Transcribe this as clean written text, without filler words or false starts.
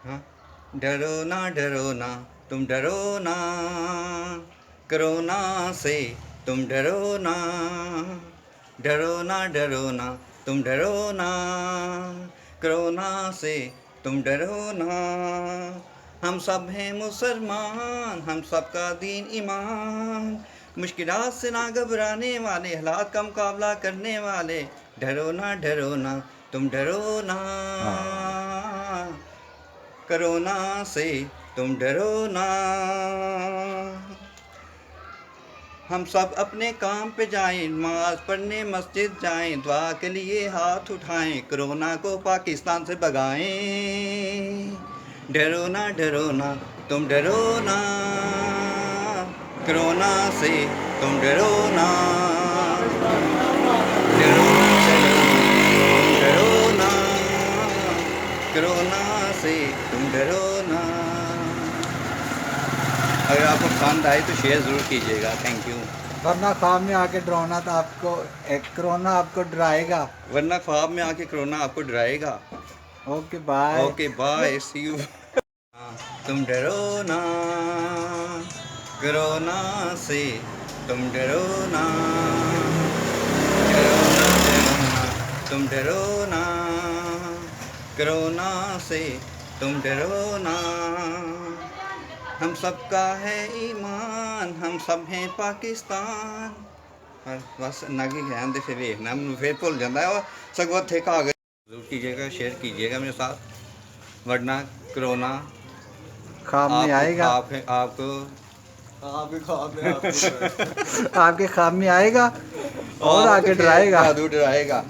हाँ, डरो ना तुम डरो ना, कोरोना से तुम डरो ना तुम डरो ना, कोरोना से तुम डरो ना। हम सब हैं मुसलमान, हम सबका दीन ईमान, मुश्किलात से ना घबराने वाले, हालात का मुकाबला करने वाले। डरो ना तुम डरो ना, कोरोना से तुम डरो ना। हम सब अपने काम पे जाएं, नमाज पढ़ने मस्जिद जाएं, दुआ के लिए हाथ उठाएं, कोरोना को पाकिस्तान से भगाएं। डरो ना तुम डरो ना, कोरोना से तुम डरो ना। डरो ना कोरोना से तुम डरो ना। अगर आपको पसंद आए तो शेयर ज़रूर कीजिएगा। Thank you. वरना ख्वाब में आके डराना तो आपको, एक कोरोना आपको डराएगा। वरना ख्वाब में आके कोरोना आपको डराएगा। Okay bye. Okay bye, see you. तुम डरो ना, कोरोना से तुम डरो ना, तुम डरो ना, कोरोना से तुम डरो ना। हम सबका है ईमान, हम सब हैं पाकिस्तान। बस नागी ध्यान दे फिर देखना, फिर भुल जाता है। और सगों थे कागज जरूर कीजिएगा, शेयर कीजिएगा मेरे साथ, वरना कोरोना ख्वाब में आपको आएगा। खाप है आपको आपके ख्वाब में आपको आपके ख्वाब में आएगा और आपको आके फिर डराएगा। जादू डराएगा।